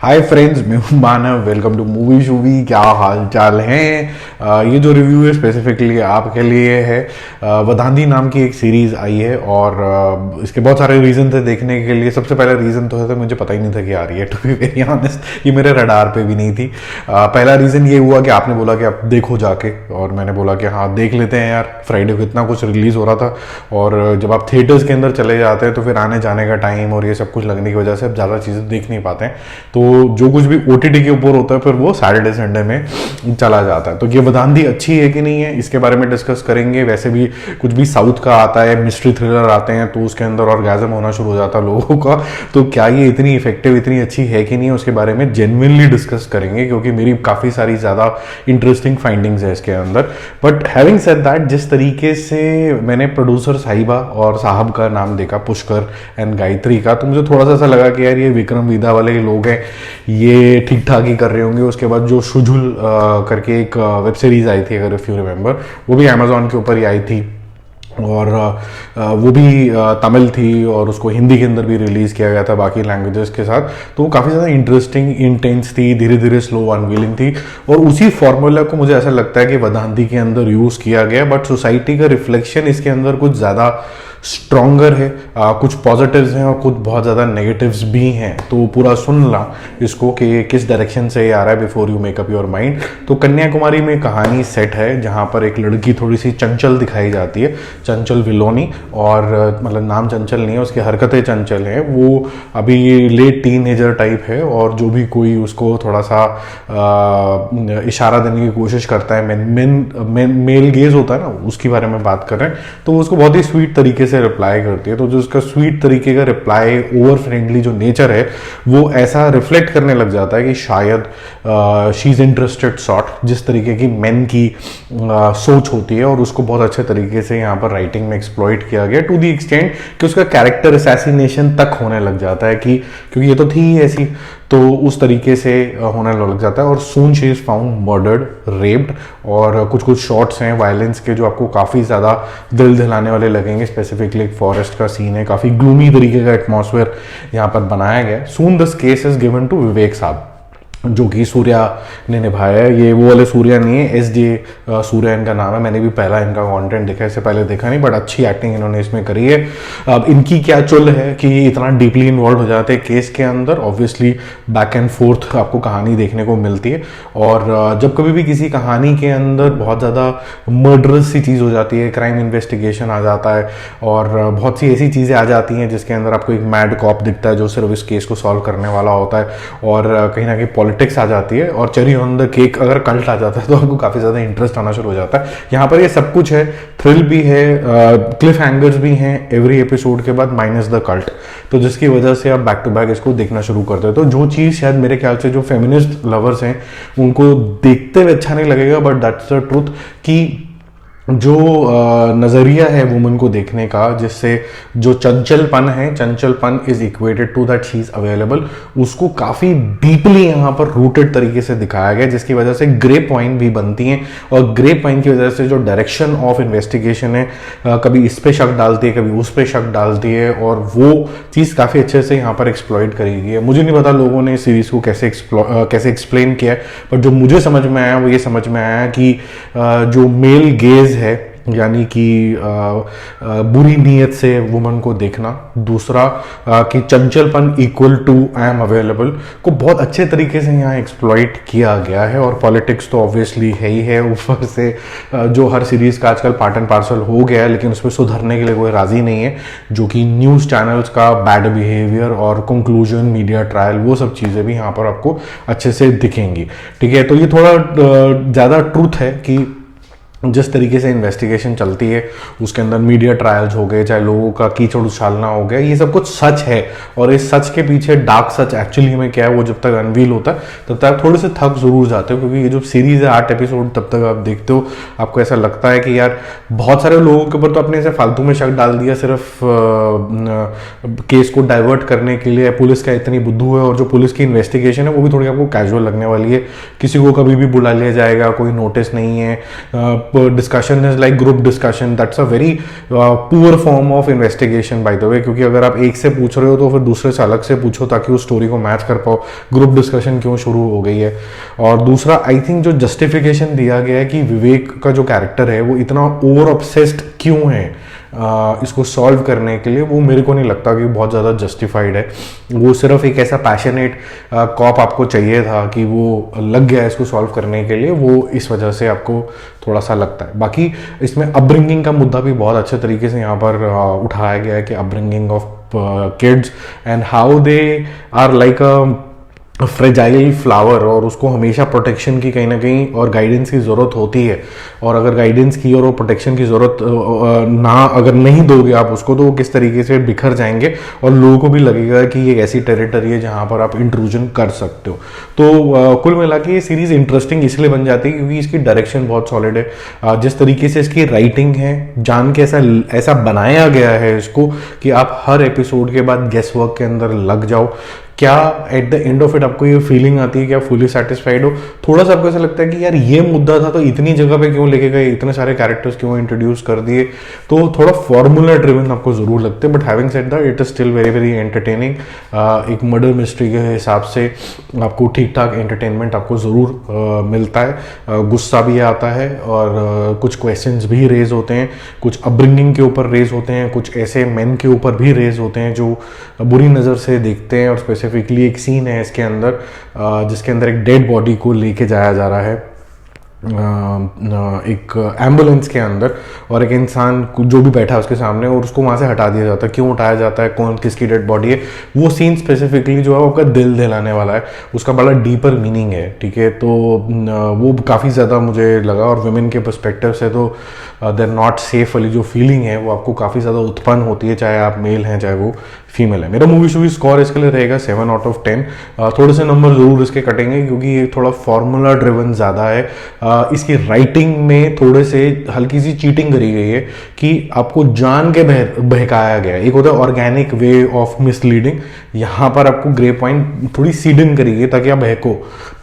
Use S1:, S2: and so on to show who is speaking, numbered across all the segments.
S1: हाय friends, मैं हूं Manav. Welcome to movie शूवी। क्या हाल चाल हैं? ये जो रिव्यू है स्पेसिफिकली आपके लिए है। वधांधी नाम की एक सीरीज आई है और इसके बहुत सारे रीज़न थे देखने के लिए। सबसे पहला रीज़न तो है तो मुझे पता ही नहीं था कि आ रही है, टू बी वेरी ऑनेस्ट। ये मेरे रडार पे भी नहीं थी। पहला रीज़न ये हुआ कि आपने बोला कि आप देखो जाके, और मैंने बोला कि हाँ देख लेते हैं यार। फ्राइडे को इतना कुछ रिलीज़ हो रहा था और जब आप थिएटर्स के अंदर चले जाते हैं तो फिर आने जाने का टाइम और ये सब कुछ लगने की वजह से आप ज़्यादा चीज़ें देख नहीं पाते हैं। तो जो कुछ भी ओटीटी के ऊपर होता है फिर वो सैटरडे संडे में चला जाता है। तो ये वधांधी अच्छी है कि नहीं है, इसके बारे में डिस्कस करेंगे। वैसे भी कुछ भी साउथ का आता है, मिस्ट्री थ्रिलर आते हैं तो उसके अंदर ऑर्गेज़म होना शुरू हो जाता है लोगों का। तो क्या ये इतनी इफेक्टिव, इतनी अच्छी है कि नहीं है, उसके बारे में जेन्युइनली डिस्कस करेंगे, क्योंकि मेरी काफ़ी सारी ज़्यादा इंटरेस्टिंग फाइंडिंग्स है इसके अंदर। बट हैविंग सेड दैट, जिस तरीके से मैंने प्रोड्यूसर साहिबा और साहब का नाम देखा, पुष्कर एंड गायत्री का, तो मुझे थोड़ा सा ऐसा लगा कि यार ये विक्रम वेदा वाले लोग हैं, ये ठीक ठाक ही कर रहे होंगे। उसके बाद जो शुजुल करके एक वेब सीरीज आई थी, अगर इफ यू रिमेंबर, वो भी अमेजोन के ऊपर ही आई थी और वो भी तमिल थी और उसको हिंदी के अंदर भी रिलीज़ किया गया था बाकी लैंग्वेजेस के साथ। तो वो काफ़ी ज़्यादा इंटरेस्टिंग, इंटेंस थी, धीरे धीरे स्लो अनवीलिंग थी। और उसी फॉर्मूला को मुझे ऐसा लगता है कि वधांधी के अंदर यूज़ किया गया, बट सोसाइटी का रिफ्लेक्शन इसके अंदर कुछ ज़्यादा स्ट्रॉन्गर है। कुछ पॉजिटिव्स हैं और कुछ बहुत ज़्यादा नेगेटिव्स भी हैं। तो पूरा सुनना इसको कि किस डायरेक्शन से ये आ रहा है before you make up your mind. तो कन्याकुमारी में कहानी सेट है, जहाँ पर एक लड़की थोड़ी सी चंचल दिखाई जाती है, चंचल विलोनी। और मतलब नाम चंचल नहीं है, उसकी हरकतें चंचल हैं। वो अभी लेट टीनेजर टाइप है और जो भी कोई उसको थोड़ा सा इशारा देने की कोशिश करता है, मेल गेज होता है ना, उसके बारे में बात कर रहे हैं, तो वो उसको बहुत ही स्वीट तरीके से रिप्लाई करती है। तो जो उसका स्वीट तरीके का रिप्लाई, ओवर फ्रेंडली जो नेचर है, वो ऐसा रिफ्लेक्ट करने लग जाता है कि शायद शी इज इंटरेस्टेड सॉर्ट, जिस तरीके की मेन की सोच होती है। और उसको बहुत अच्छे तरीके से यहाँ पर राइटिंग में एक्सप्लॉइट किया गया, टू द एक्सटेंट कि उसका कैरेक्टर असैसिनेशन तक होने लग जाता है, कि क्योंकि ये तो थी ही ऐसी, तो उस तरीके से होने लग जाता है। और soon she is found murdered, raped. और कुछ कुछ शॉट्स हैं वायलेंस के जो आपको काफ़ी ज़्यादा दिल दिलाने वाले लगेंगे। स्पेसिफिकली एक फॉरेस्ट का सीन है, काफ़ी ग्लूमी तरीके का एटमॉस्फेयर यहाँ पर बनाया गया है। Soon this case is given to Vivek साहब, जो कि सूर्या ने निभाया है। ये वो वाले सूर्या नहीं है, एसजे सूर्या इनका नाम है। मैंने भी पहला इनका कंटेंट देखा है, इससे पहले देखा नहीं, बट अच्छी एक्टिंग इन्होंने इसमें करी है। अब इनकी क्या चुल है कि ये इतना डीपली इन्वॉल्व हो जाते हैं केस के अंदर। ऑब्वियसली बैक एंड फोर्थ आपको कहानी देखने को मिलती है। और जब कभी भी किसी कहानी के अंदर बहुत ज़्यादा मर्डरस सी चीज़ हो जाती है, क्राइम इन्वेस्टिगेशन आ जाता है और बहुत सी ऐसी चीज़ें आ जाती हैं जिसके अंदर आपको एक मैड कॉप दिखता है जो सिर्फ इस केस को सॉल्व करने वाला होता है, और कहीं ना कहीं पॉलिटिक्स आ जाती है, और चेरी ऑन द केक अगर कल्ट आ जाता है तो आपको काफ़ी ज़्यादा इंटरेस्ट आना शुरू हो जाता है। यहाँ पर ये सब कुछ है, थ्रिल भी है, क्लिफ हैंगर्स भी हैं एवरी एपिसोड के बाद, माइनस द कल्ट। तो जिसकी वजह से आप बैक टू बैक इसको देखना शुरू करते हो। तो जो चीज़ शायद मेरे ख्याल से जो फेमिनिस्ट लवर्स हैं उनको देखते हुए अच्छा नहीं लगेगा, बट दैट्स द ट्रूथ कि जो नज़रिया है वुमन को देखने का, जिससे जो चंचलपन है, चंचलपन is equated to that she is available, उसको काफ़ी डीपली यहाँ पर रूटेड तरीके से दिखाया गया, जिसकी वजह से ग्रे पॉइंट भी बनती हैं। और ग्रे पॉइंट की वजह से जो डायरेक्शन ऑफ इन्वेस्टिगेशन है, कभी इस पे शक डालती है, कभी उस पे शक डालती है, और वो चीज़ काफ़ी अच्छे से यहाँ पर एक्सप्लॉइट करी गई है। मुझे नहीं पता लोगों ने सीरीज़ को कैसे एक्सप्लेन किया है, पर जो मुझे समझ में आया वो ये समझ में आया कि जो मेल गेज है, यानी कि बुरी नीयत से वुमन को देखना, दूसरा कि चंचलपन equal to I am available, को बहुत अच्छे तरीके से यहाँ एक्सप्लॉइट किया गया है। और पॉलिटिक्स तो ऑब्वियसली है ही है, ऊपर से जो हर सीरीज़ का आजकल पार्ट एंड पार्सल हो गया है, लेकिन उस पर सुधरने के लिए कोई राज़ी नहीं है, जो कि न्यूज़ चैनल्स का बैड बिहेवियर और कंक्लूजन, मीडिया ट्रायल, वो सब चीज़ें भी यहाँ पर आपको अच्छे से दिखेंगी। ठीक है, तो ये थोड़ा ज़्यादा ट्रूथ है कि जिस तरीके से इन्वेस्टिगेशन चलती है उसके अंदर मीडिया ट्रायल्स हो गए, चाहे लोगों का कीचड़ उछालना हो गया, ये सब कुछ सच है। और इस सच के पीछे डार्क सच एक्चुअली में क्या है, वो जब तक अनवील होता है तब तक थोड़े से थक जरूर जाते हो, क्योंकि ये जो सीरीज है 8 एपिसोड, तब तक आप देखते हो आपको ऐसा लगता है कि यार बहुत सारे लोगों के ऊपर तो अपने ऐसे फालतू में शक डाल दिया सिर्फ केस को डाइवर्ट करने के लिए। पुलिस का इतनी बुद्धू है, और जो पुलिस की इन्वेस्टिगेशन है वो भी थोड़ी आपको कैजुअल लगने वाली है। किसी को कभी भी बुला लिया जाएगा, कोई नोटिस नहीं है, discussion is like group discussion, that's a very poor form of investigation by the way, क्योंकि अगर आप एक से पूछ रहे हो तो फिर दूसरे से अलग से पूछो ताकि उस स्टोरी को मैच कर पाओ, ग्रुप डिस्कशन क्यों शुरू हो गई है। और दूसरा आई थिंक जो जस्टिफिकेशन दिया गया है कि विवेक का जो कैरेक्टर है वो इतना ओवर ऑब्सेस्ड क्यों है इसको सॉल्व करने के लिए, वो मेरे को नहीं लगता कि बहुत ज़्यादा जस्टिफाइड है। वो सिर्फ एक ऐसा पैशनेट कॉप आपको चाहिए था कि वो लग गया इसको सॉल्व करने के लिए, वो इस वजह से आपको थोड़ा सा लगता है। बाकी इसमें अपब्रिंगिंग का मुद्दा भी बहुत अच्छे तरीके से यहाँ पर उठाया गया है कि upbringing of kids and how they are like fragile flower, और उसको हमेशा प्रोटेक्शन की कहीं ना कहीं और गाइडेंस की ज़रूरत होती है, और अगर गाइडेंस की और वो प्रोटेक्शन की ज़रूरत ना अगर नहीं दोगे आप उसको, तो वो किस तरीके से बिखर जाएंगे और लोगों को भी लगेगा कि ये ऐसी टेरिटरी है जहाँ पर आप इंट्रूजन कर सकते हो। तो कुल मिला के ये सीरीज़ इंटरेस्टिंग इसलिए बन जाती है क्योंकि इसकी डायरेक्शन बहुत सॉलिड है, जिस तरीके से इसकी राइटिंग है, जान के ऐसा बनाया गया है इसको कि आप हर एपिसोड के बाद गेस वर्क के अंदर लग जाओ। क्या at the end of it आपको ये फीलिंग आती है कि आप फुली सेटिस्फाइड हो? थोड़ा सा आपको ऐसा लगता है कि यार ये मुद्दा था तो इतनी जगह पे क्यों लेके गए, इतने सारे कैरेक्टर्स क्यों इंट्रोड्यूस कर दिए, तो थोड़ा फॉर्मूला ड्रिवन आपको जरूर लगते हैं। But having said that it is still very very entertaining. एक मर्डर मिस्ट्री के हिसाब से आपको ठीक ठाक एंटरटेनमेंट आपको ज़रूर मिलता है, गुस्सा भी आता है और कुछ क्वेश्चंस भी रेज होते हैं, कुछ अपब्रिंगिंग के ऊपर रेज होते हैं, कुछ ऐसे मेन के ऊपर भी रेज होते हैं जो बुरी नज़र से देखते हैं। और स्पेसिफिकली एक सीन है इसके अंदर जिसके अंदर एक डेड बॉडी को लेके जाया जा रहा है एक एम्बुलेंस के अंदर, और एक इंसान जो भी बैठा है उसके सामने, और उसको वहाँ से हटा दिया जाता है। क्यों उठाया जाता है, कौन किसकी डेड बॉडी है, वो सीन स्पेसिफिकली जो है वो आपका दिल दिलाने वाला है, उसका बड़ा डीपर मीनिंग है। ठीक है, तो वो काफ़ी ज़्यादा मुझे लगा, और वुमेन के पर्सपेक्टिव से तो देर नॉट सेफ वाली जो फीलिंग है वो आपको काफ़ी ज़्यादा उत्पन्न होती है, चाहे आप मेल हैं चाहे वो फीमेल है। मेरा मूवी शूवी स्कोर इसके लिए रहेगा 7 आउट ऑफ 10। थोड़े से नंबर ज़रूर इसके कटेंगे क्योंकि ये थोड़ा फार्मूला ड्रिवन ज़्यादा है। इसकी राइटिंग में थोड़े से हल्की सी चीटिंग करी गई है कि आपको जान के बहकाया गया है। एक होता है ऑर्गेनिक वे ऑफ मिसलीडिंग, यहाँ पर आपको ग्रे पॉइंट थोड़ी सीडिंग करी है ताकि आप बहको,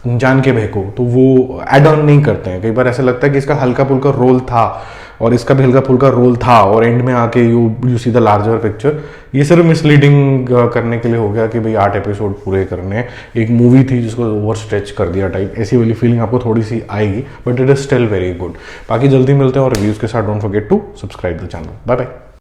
S1: जान के बहको, तो वो एड ऑन नहीं करते हैं। कई बार ऐसा लगता है कि इसका हल्का फुल्का रोल था और इसका भी हल्का फुल्का रोल था, और एंड में आके you see the larger picture. ये सिर्फ मिसलीडिंग करने के लिए हो गया कि भाई 8 एपिसोड पूरे करने हैं, एक मूवी थी जिसको ओवर स्ट्रेच कर दिया टाइप, ऐसी वाली फीलिंग आपको थोड़ी सी आएगी, but it is still very good. बाकी जल्दी मिलते हैं और रिव्यूज़ के साथ। Don't forget to subscribe the channel. Bye bye.